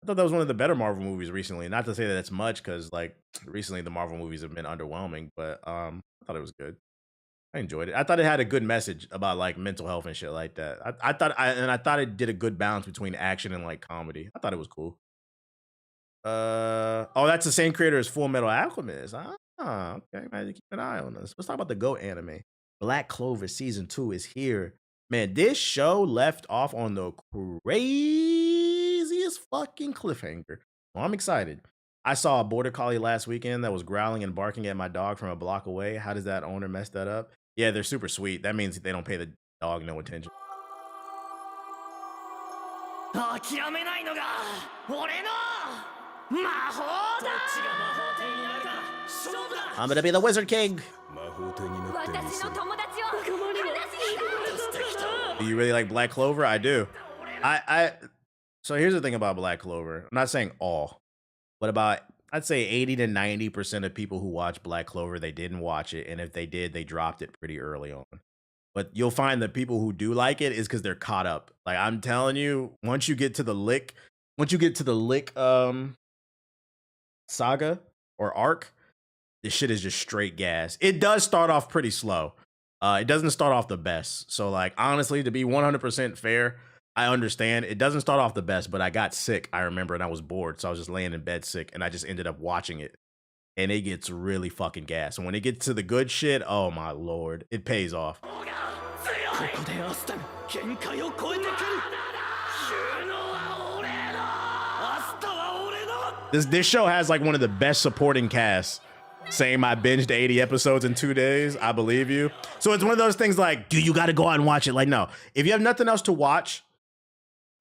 I thought that was one of the better Marvel movies recently. Not to say that it's much, because like recently the Marvel movies have been underwhelming, but I thought it was good. I enjoyed it. I thought it had a good message about like mental health and shit like that. I thought it did a good balance between action and like comedy. I thought it was cool. Oh, that's the same creator as Full Metal Alchemist. Ah, okay, man, keep an eye on this. Let's talk about the Go anime. Black Clover season 2 is here. Man, this show left off on the craziest fucking cliffhanger. Well, I'm excited. I saw a border collie last weekend that was growling and barking at my dog from a block away. How does that owner mess that up? Yeah, they're super sweet. That means they don't pay the dog no attention. I'm gonna be the Wizard King. Do you really like Black Clover? I do. So here's the thing about Black Clover. I'm not saying all, but about I'd say 80 to 90% of people who watch Black Clover, they didn't watch it, and if they did, they dropped it pretty early on. But you'll find that people who do like it is because they're caught up. Like I'm telling you, once you get to the lick saga or arc, this shit is just straight gas. It does start off pretty slow. It doesn't start off the best. So like honestly, to be 100% fair, I understand it doesn't start off the best, but I got sick, I remember, and I was bored, so I was just laying in bed sick, and I just ended up watching it. And it gets really fucking gas. And when it gets to the good shit, oh my lord, it pays off. This show has like one of the best supporting casts. Saying I binged 80 episodes in 2 days, I believe you. So it's one of those things like, dude, you got to go out and watch it. Like, no, if you have nothing else to watch,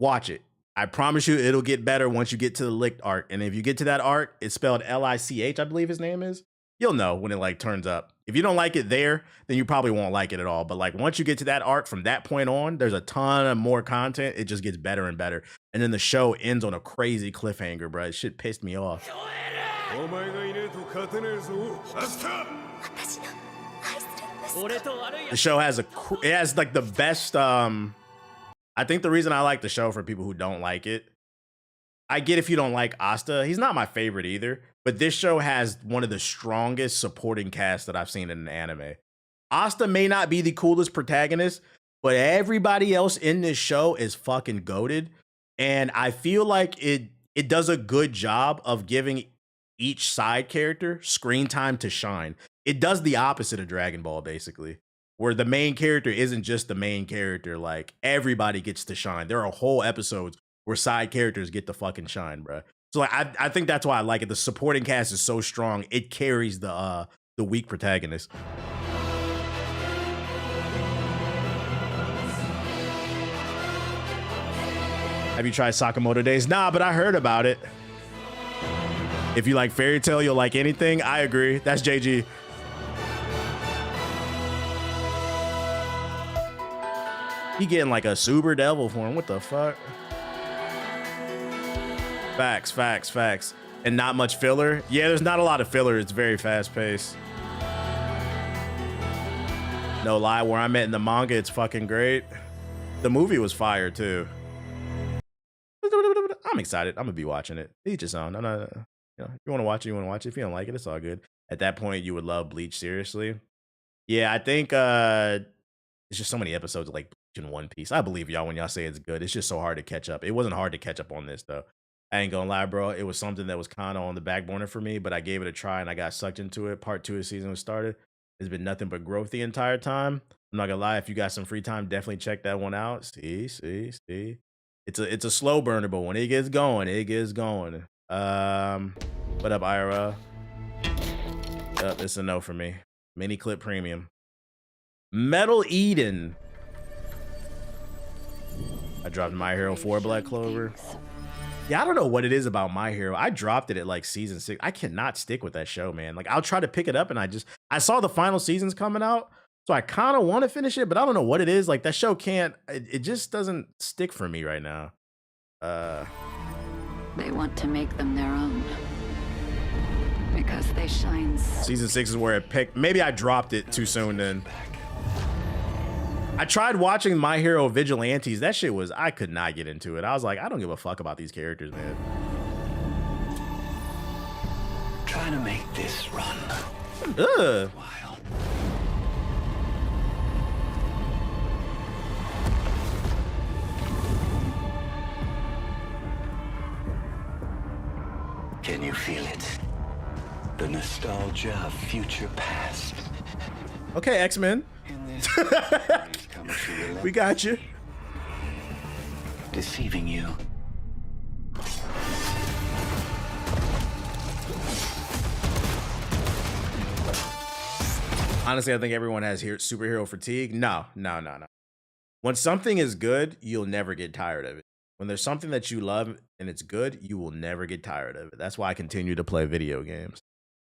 watch it. I promise you it'll get better once you get to the licked arc. And if you get to that arc, it's spelled Lich, I believe his name is. You'll know when it like turns up. If you don't like it there, then you probably won't like it at all. But like once you get to that arc, from that point on, there's a ton of more content. It just gets better and better. And then the show ends on a crazy cliffhanger, bro. It shit pissed me off. The show has like the best I think the reason I like the show, for people who don't like it, I get if you don't like Asta, he's not my favorite either, but this show has one of the strongest supporting casts that I've seen in an anime. Asta may not be the coolest protagonist, but everybody else in this show is fucking goated, and I feel like it does a good job of giving each side character screen time to shine. It does the opposite of Dragon Ball, basically, where the main character isn't just the main character. Like everybody gets to shine. There are whole episodes where side characters get to fucking shine, bro. So like I think that's why I like it. The supporting cast is so strong, it carries the weak protagonist. Have you tried Sakamoto Days? Nah, but I heard about it. If you like fairy tale, you'll like anything. I agree. That's JG. He getting like a super devil form. What the fuck? Facts. And not much filler. Yeah, there's not a lot of filler. It's very fast paced. No lie, where I'm at in the manga, it's fucking great. The movie was fire too. I'm excited. I'm gonna be watching it. Each his own. No. You know, if you want to watch it, you want to watch it. If you don't like it, it's all good. At that point, you would love Bleach, seriously. Yeah, I think it's just so many episodes of like Bleach and One Piece. I believe y'all when y'all say it's good. It's just so hard to catch up. It wasn't hard to catch up on this though. I ain't gonna lie, bro. It was something that was kind of on the back burner for me, but I gave it a try and I got sucked into it. Part 2 of the season was started. There's been nothing but growth the entire time. I'm not gonna lie. If you got some free time, definitely check that one out. See. It's a slow burner, but when it gets going, it gets going. What up, Ira? It's a no for me. Mini Clip Premium. Metal Eden. I dropped My Hero 4 Black Clover. Yeah, I don't know what it is about My Hero. I dropped it at like season 6. I cannot stick with that show, man. Like I'll try to pick it up and I saw the final season's coming out. So I kind of want to finish it, but I don't know what it is. Like that show it just doesn't stick for me right now. They want to make them their own. Because they shine. Season 6 is where it picked. Maybe I dropped it too soon then. I tried watching My Hero Vigilantes. That shit I could not get into it. I was like, I don't give a fuck about these characters, man. Trying to make this run. Ugh. Can you feel it? The nostalgia of future past. Okay, X-Men. We got you. Deceiving you. Honestly, I think everyone has superhero fatigue. No. When something is good, you'll never get tired of it. When there's something that you love and it's good, you will never get tired of it. That's why I continue to play video games.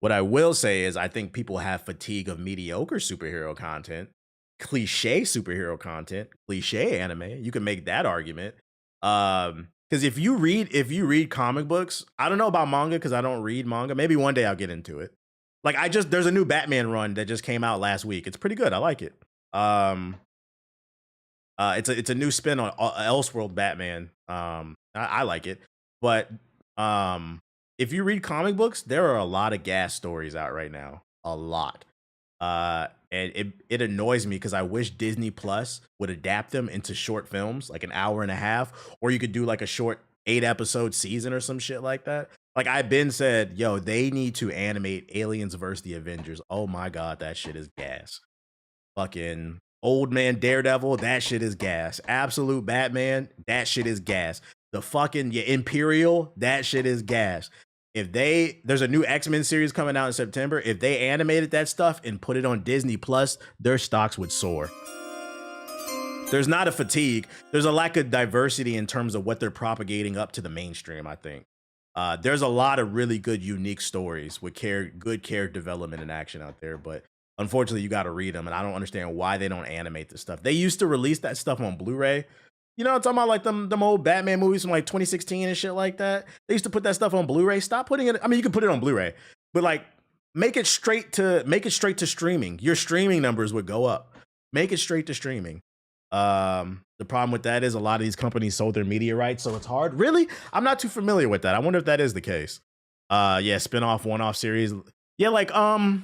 What I will say is I think people have fatigue of mediocre superhero content, cliche superhero content, cliche anime. You can make that argument. Because if you read comic books, I don't know about manga because I don't read manga. Maybe one day I'll get into it. Like there's a new Batman run that just came out last week. It's pretty good. I like it. It's a new spin on Elseworld Batman. I like it. But if you read comic books, there are a lot of gas stories out right now. A lot. And it annoys me because I wish Disney Plus would adapt them into short films, like an hour and a half, or you could do like a short 8-episode season or some shit like that. Like I've been said, yo, they need to animate Aliens vs. the Avengers. Oh my God, that shit is gas. Fucking Old Man Daredevil, that shit is gas. Absolute Batman, that shit is gas. The fucking Imperial, that shit is gas. There's a new X-Men series coming out in September. If they animated that stuff and put it on Disney Plus, their stocks would soar. There's not a fatigue. There's a lack of diversity in terms of what they're propagating up to the mainstream, I think. There's a lot of really good, unique stories with good character development and action out there, but unfortunately, you got to read them, and I don't understand why they don't animate this stuff. They used to release that stuff on Blu-ray. You know, I'm talking about like them old Batman movies from like 2016 and shit like that. They used to put that stuff on Blu-ray. Stop putting it. I mean, you can put it on Blu-ray, but like make it straight to streaming. Your streaming numbers would go up. Make it straight to streaming. The problem with that is a lot of these companies sold their media rights, so it's hard. Really? I'm not too familiar with that. I wonder if that is the case. Yeah, spin-off, one-off series. Yeah, like The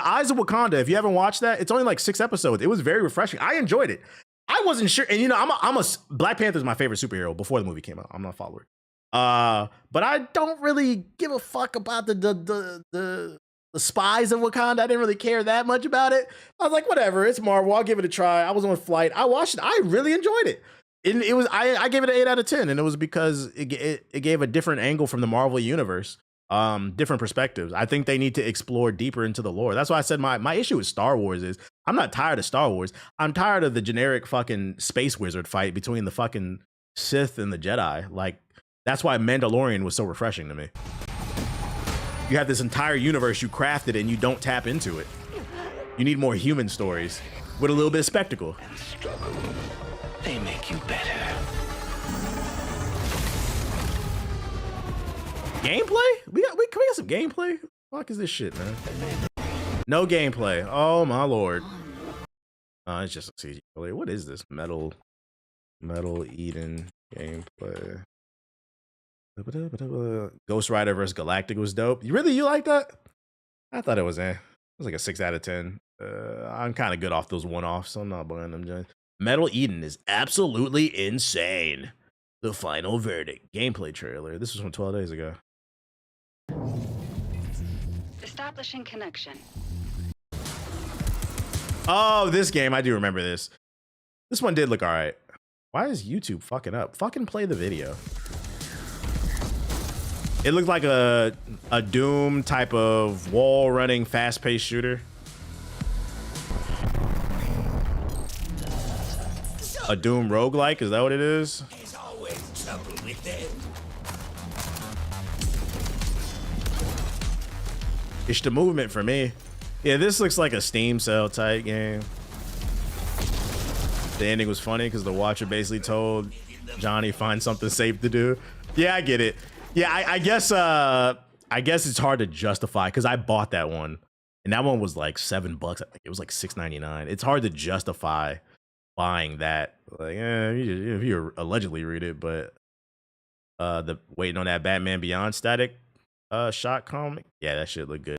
Eyes of Wakanda. If you haven't watched that, it's only like 6 episodes. It was very refreshing. I enjoyed it. I wasn't sure, and you know, I'm a Black Panther's my favorite superhero before the movie came out. I'm not a follower. But I don't really give a fuck about the spies of Wakanda. I didn't really care that much about it. I was like, whatever, it's Marvel. I'll give it a try. I was on flight. I watched it. I really enjoyed it. It was I gave it an 8 out of 10, and it was because it gave a different angle from the Marvel universe, different perspectives. I think they need to explore deeper into the lore. That's why I said my issue with Star Wars is I'm not tired of Star Wars. I'm tired of the generic fucking space wizard fight between the fucking Sith and the Jedi. Like, that's why Mandalorian was so refreshing to me. You have this entire universe you crafted and you don't tap into it. You need more human stories with a little bit of spectacle. And struggle, they make you better. Gameplay? Can we get some gameplay? Fuck is this shit, man? No gameplay. Oh my lord. It's just a CG. What is this? Metal Eden gameplay. Ghost Rider vs. Galactic was dope. You like that? I thought it was It was like a 6 out of 10. I'm kind of good off those one-offs, so I'm not buying them. Joints. Metal Eden is absolutely insane. The final verdict. Gameplay trailer. This was from 12 days ago. Establishing connection. Oh, this game. I do remember this. This one did look all right. Why is YouTube fucking up? Fucking play the video. It looked like a Doom type of wall running fast-paced shooter. A Doom roguelike, is that what it is? There's always trouble with them. It's the movement for me. Yeah, this looks like a Steam sale type game. The ending was funny because the Watcher basically told Johnny find something safe to do. Yeah, I get it. Yeah, I guess it's hard to justify because I bought that one and that one was like $7. I think it was like $6.99. It's hard to justify buying that. Like, if you allegedly read it, but the waiting on that Batman Beyond static shot comic, yeah, that shit look good.